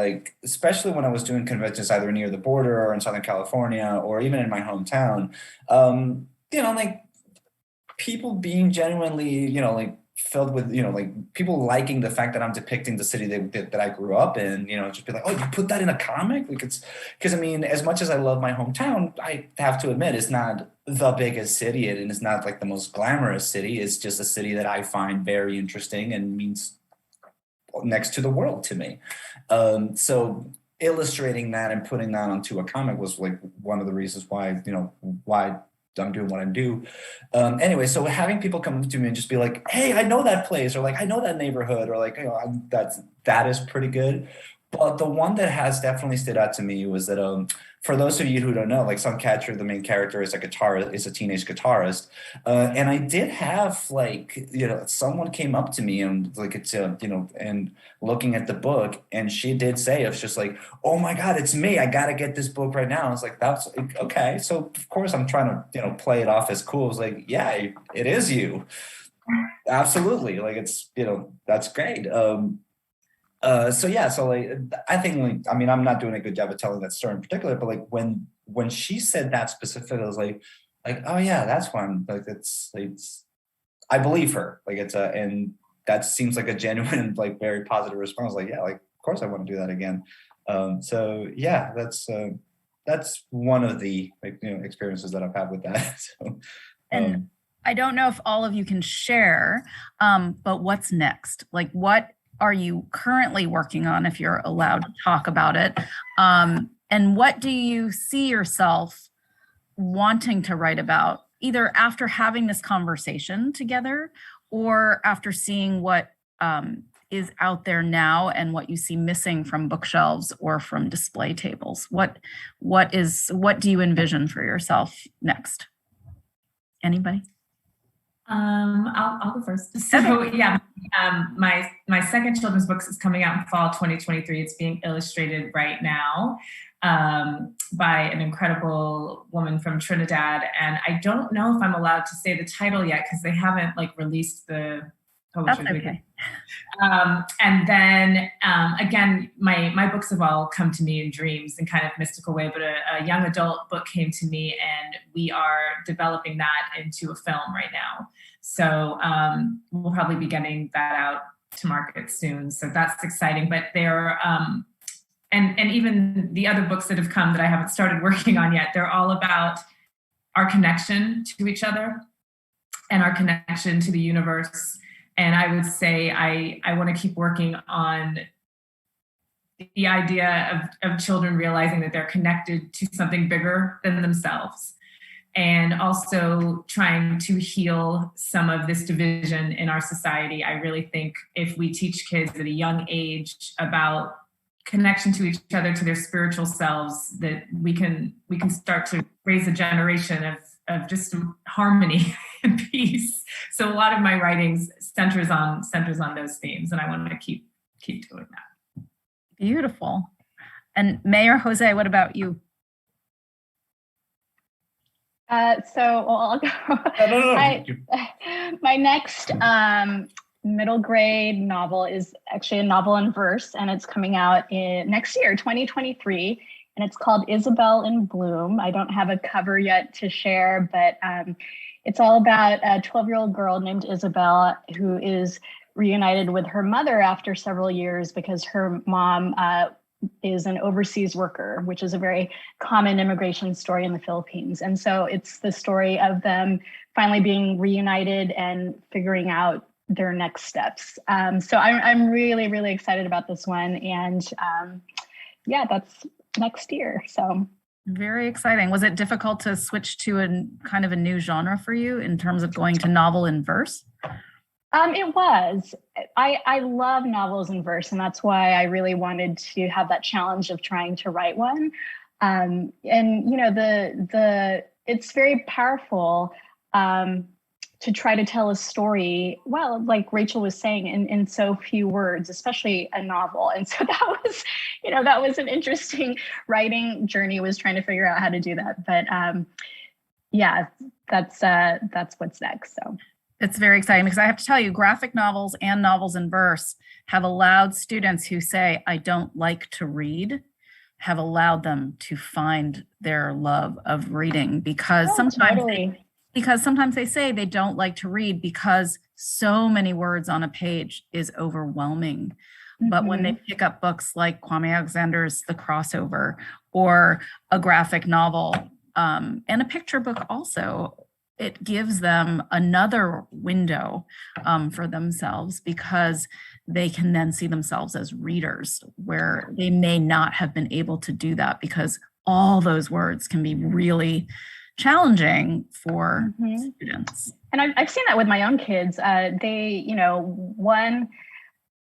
especially when I was doing conventions either near the border or in Southern California or even in my hometown, people being genuinely, filled with, you know, like people liking the fact that I'm depicting the city that I grew up in, you know, just be like, oh, you put that in a comic? Like it's, because I mean, as much as I love my hometown, I have to admit it's not the biggest city and it's not like the most glamorous city. It's just a city that I find very interesting and means next to the world to me. So illustrating that and putting that onto a comic was like one of the reasons why, you know, why I'm doing what I do. Anyway, so having people come to me and just be like, hey, I know that place, or like, I know that neighborhood, or like, you know, that is pretty good. But the one that has definitely stood out to me was that for those of you who don't know, like Suncatcher, the main character is a guitarist, is a teenage guitarist. And I did have like, you know, someone came up to me and like, it's, you know, and looking at the book, and she did say, it's just like, oh my God, it's me. I got to get this book right now. I was like, that's okay. So of course I'm trying to, you know, play it off as cool. I was like, yeah, it is you. Absolutely. Like, it's, you know, that's great. So yeah, so like I think like, I mean, I'm not doing a good job of telling that story in particular, but like when she said that specifically, I was like, oh yeah, that's one. Like it's I believe her. Like it's and that seems like a genuine, like very positive response. Like, yeah, like of course I want to do that again. So yeah, that's one of the, like, you know, experiences that I've had with that. So, and I don't know if all of you can share, but what's next? Like, what are you currently working on, if you're allowed to talk about it? And what do you see yourself wanting to write about, either after having this conversation together or after seeing what is out there now and what you see missing from bookshelves or from display tables? What do you envision for yourself next? Anybody? I'll go first. So yeah, my second children's book is coming out in fall 2023. It's being illustrated right now by an incredible woman from Trinidad, and I don't know if I'm allowed to say the title yet because they haven't like released the poetry. That's okay. And then again, my books have all come to me in dreams in kind of mystical way, but a young adult book came to me, and we are developing that into a film right now. So we'll probably be getting that out to market soon. So that's exciting. But they're and even the other books that have come that I haven't started working on yet, they're all about our connection to each other and our connection to the universe. And I would say I want to keep working on the idea of children realizing that they're connected to something bigger than themselves, and also trying to heal some of this division in our society. I really think if we teach kids at a young age about connection to each other, to their spiritual selves, that we can start to raise a generation of just harmony and peace. So a lot of my writings centers on those themes, and I want to keep doing that. Beautiful. And Mayor Jose, what about you? I'll go. No. My next middle grade novel is actually a novel in verse, and it's coming out next year, 2023. And it's called Isabel in Bloom. I don't have a cover yet to share, but it's all about a 12-year-old girl named Isabel who is reunited with her mother after several years because her mom is an overseas worker, which is a very common immigration story in the Philippines. And so it's the story of them finally being reunited and figuring out their next steps. So I'm really, really excited about this one. And yeah, that's next year. So very exciting. Was it difficult to switch to a kind of a new genre for you in terms of going to novel in verse? It was. I love novels in verse, and that's why I really wanted to have that challenge of trying to write one. And you know, it's very powerful to try to tell a story, well, like Rachel was saying, in so few words, especially a novel. And so that was an interesting writing journey, was trying to figure out how to do that. But yeah, that's what's next. So it's very exciting because I have to tell you, graphic novels and novels in verse have allowed students who say, I don't like to read, have allowed them to find their love of reading, because sometimes they say they don't like to read because so many words on a page is overwhelming. But when they pick up books like Kwame Alexander's The Crossover, or a graphic novel, and a picture book also, it gives them another window for themselves, because they can then see themselves as readers, where they may not have been able to do that, because all those words can be really challenging for students. And I've seen that with my own kids. They, you know,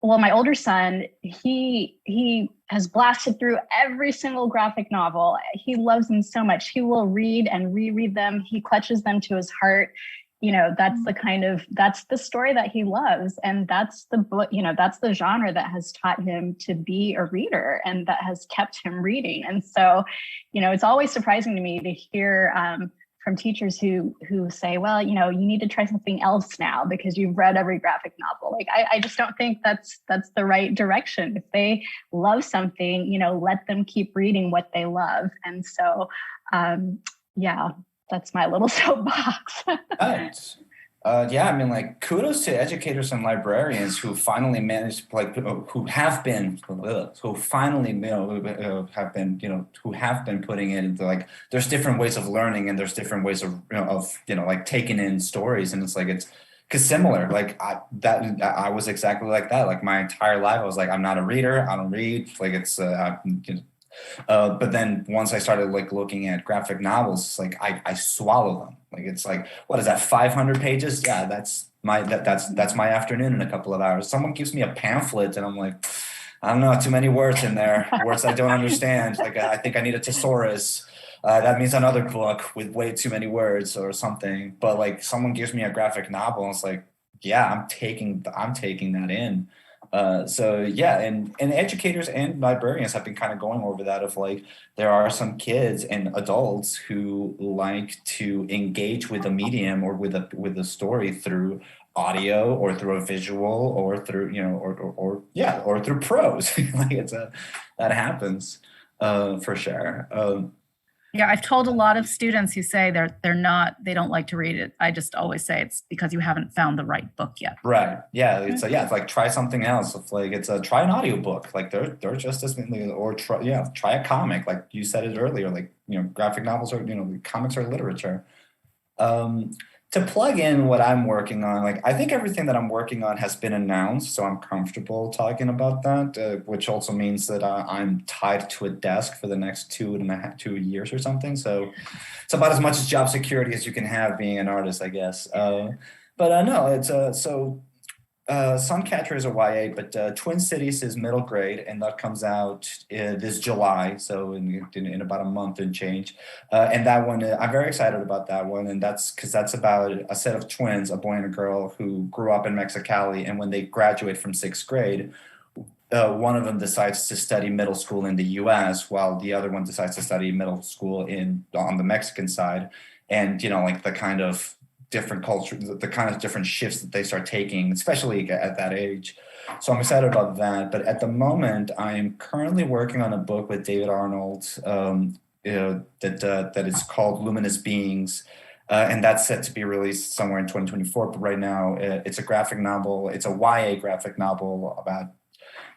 my older son, he has blasted through every single graphic novel. He loves them so much. He will read and reread them. He clutches them to his heart. You know, that's the story that he loves. And that's the book, you know, that's the genre that has taught him to be a reader and that has kept him reading. And so, you know, it's always surprising to me to hear from teachers who say, well, you know, you need to try something else now because you've read every graphic novel. Like, I just don't think that's the right direction. If they love something, you know, let them keep reading what they love. And so, yeah, that's my little soapbox. Right. Yeah, I mean, like, kudos to educators and librarians who finally managed, like, who have been putting it into, like, there's different ways of learning and there's different ways of like taking in stories, and it's like, it's because similar, like I was exactly like that. Like my entire life, I was like, I'm not a reader, I don't read. Like it's but then once I started like looking at graphic novels, it's like I swallow them. Like it's like, what is that, 500 pages? Yeah, that's my afternoon in a couple of hours. Someone gives me a pamphlet and I'm like, I don't know, too many words in there, words I don't understand. Like I think I need a thesaurus. That means another book with way too many words or something. But like someone gives me a graphic novel, and it's like, yeah, I'm taking that in. So yeah, and educators and librarians have been kind of going over that, of like, there are some kids and adults who like to engage with a medium or with a story through audio or through a visual or through, you know, or through prose. Like that happens for sure. Yeah, I've told a lot of students who say they don't like to read it. I just always say it's because you haven't found the right book yet. Right. Yeah. It's like, try something else. It's like, try an audiobook. Like they're just as many, or try a comic. Like you said it earlier, like, you know, graphic novels are, you know, comics are literature. To plug in what I'm working on, like, I think everything that I'm working on has been announced, so I'm comfortable talking about that, which also means that I'm tied to a desk for the next 2 years or something. So it's about as much as job security as you can have being an artist, I guess. No, it's Suncatcher is a YA, but Twin Cities is middle grade, and that comes out this July, so in about a month and change. And that one, I'm very excited about that one, and that's because that's about a set of twins, a boy and a girl, who grew up in Mexicali, and when they graduate from 6th grade, one of them decides to study middle school in the U.S., while the other one decides to study middle school on the Mexican side, and, you know, like the kind of different culture, the kind of different shifts that they start taking, especially at that age. So I'm excited about that. But at the moment, I'm currently working on a book with David Arnold that is called Luminous Beings. And that's set to be released somewhere in 2024. But right now, it's a graphic novel. It's a YA graphic novel about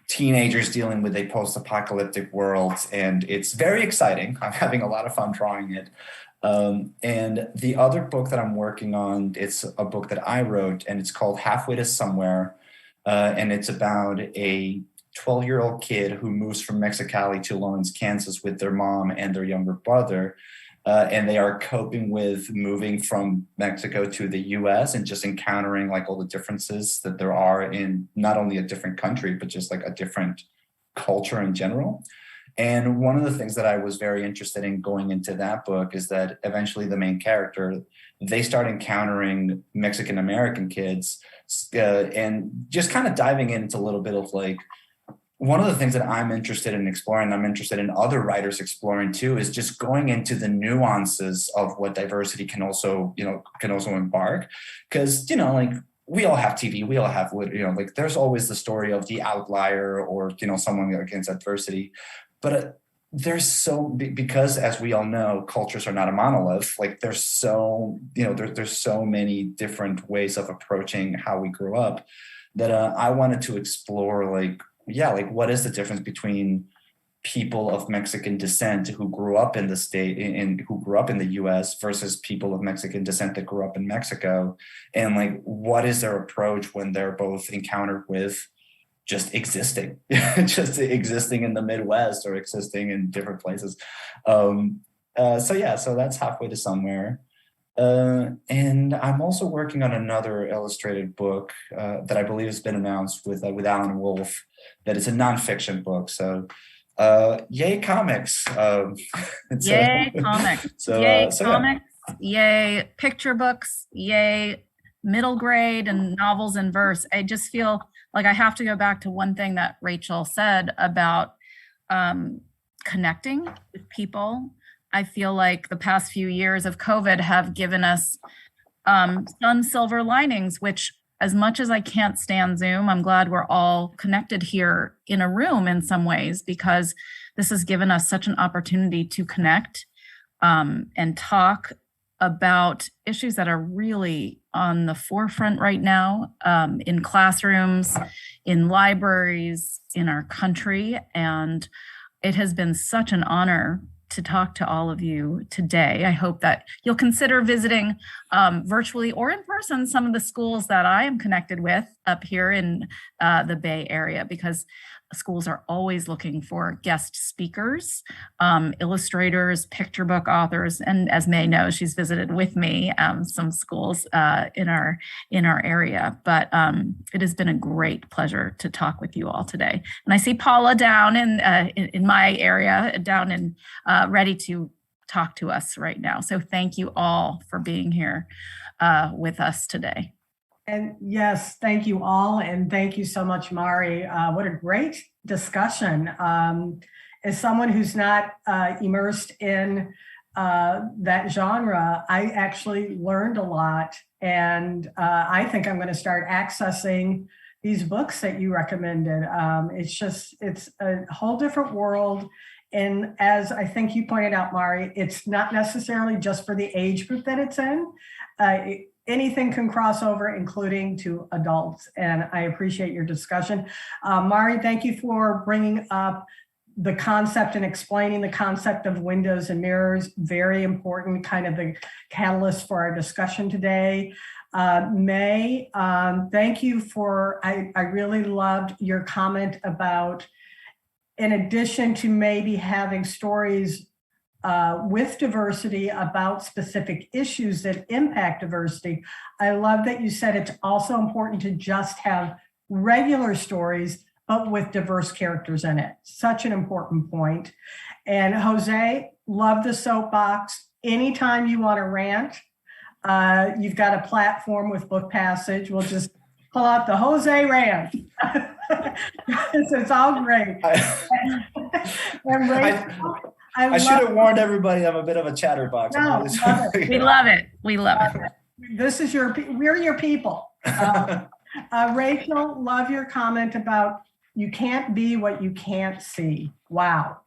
teenagers dealing with a post-apocalyptic world. And it's very exciting. I'm having a lot of fun drawing it. And the other book that I'm working on, it's a book that I wrote, and it's called Halfway to Somewhere. And it's about a 12-year-old kid who moves from Mexicali to Lawrence, Kansas with their mom and their younger brother. And they are coping with moving from Mexico to the US and just encountering like all the differences that there are in not only a different country, but just like a different culture in general. And one of the things that I was very interested in going into that book is that eventually the main character, they start encountering Mexican American kids, and just kind of diving into a little bit of like, one of the things that I'm interested in exploring, I'm interested in other writers exploring too, is just going into the nuances of what diversity can also embark. Because, you know, like, we all have TV, we all have, you know, like, there's always the story of the outlier or, you know, someone against adversity. But because as we all know, cultures are not a monolith. Like there's so many different ways of approaching how we grew up that I wanted to explore what is the difference between people of Mexican descent who grew up in the state and who grew up in the US versus people of Mexican descent that grew up in Mexico, and like what is their approach when they're both encountered with just existing in the Midwest or existing in different places. So that's halfway to somewhere. And I'm also working on another illustrated book that I believe has been announced with Alan Wolfe, that is a nonfiction book. So yay comics. Yay comics. Comics. Yay picture books. Yay middle grade and novels in verse. I just feel like I have to go back to one thing that Rachel said about connecting with people. I feel like the past few years of COVID have given us some silver linings, which as much as I can't stand Zoom, I'm glad we're all connected here in a room in some ways, because this has given us such an opportunity to connect and talk about issues that are really on the forefront right now in classrooms, in libraries, in our country. And it has been such an honor to talk to all of you today. I hope that you'll consider visiting virtually or in person some of the schools that I am connected with up here in the Bay Area, because schools are always looking for guest speakers, illustrators, picture book authors, and as May knows, she's visited with me some schools in our area. But it has been a great pleasure to talk with you all today. And I see Paula down in my area, down and ready to talk to us right now. So thank you all for being here with us today. And yes, thank you all. And thank you so much, Mari. What a great discussion. As someone who's not immersed in that genre, I actually learned a lot. And I think I'm going to start accessing these books that you recommended. It's a whole different world. And as I think you pointed out, Mari, it's not necessarily just for the age group that it's in. Anything can cross over, including to adults. And I appreciate your discussion. Mari, thank you for bringing up the concept and explaining the concept of windows and mirrors. Very important, kind of the catalyst for our discussion today. May, thank you for, I really loved your comment about, in addition to maybe having stories with diversity about specific issues that impact diversity, I love that you said it's also important to just have regular stories, but with diverse characters in it. Such an important point. And Jose, love the soapbox. Anytime you want to rant, you've got a platform with Book Passage. We'll just pull out the Jose rant. It's all great. And Rachel, I should have warned everybody I'm a bit of a chatterbox. No, we love it. We love it. This is we're your people. Rachel, love your comment about you can't be what you can't see. Wow.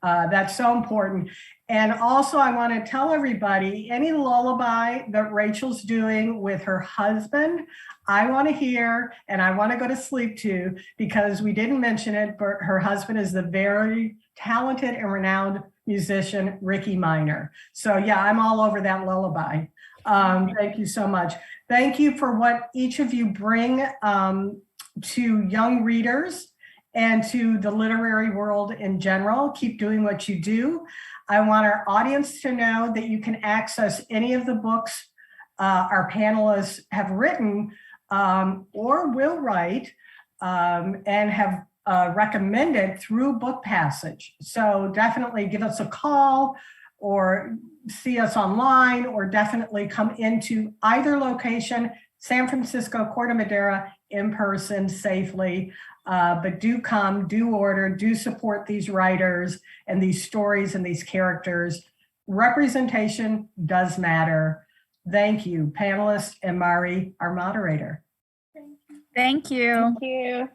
That's so important. And also I want to tell everybody, any lullaby that Rachel's doing with her husband, I want to hear and I want to go to sleep to, because we didn't mention it, but her husband is the very talented and renowned musician, Ricky Minor. So yeah, I'm all over that lullaby. Thank you so much. Thank you for what each of you bring to young readers and to the literary world in general. Keep doing what you do. I want our audience to know that you can access any of the books our panelists have written or will write and have recommended through Book Passage. So definitely give us a call or see us online, or definitely come into either location, San Francisco, Corte Madera, in person safely. But do come, do order, do support these writers and these stories and these characters. Representation does matter. Thank you, panelists, and Mari, our moderator. Thank you. Thank you.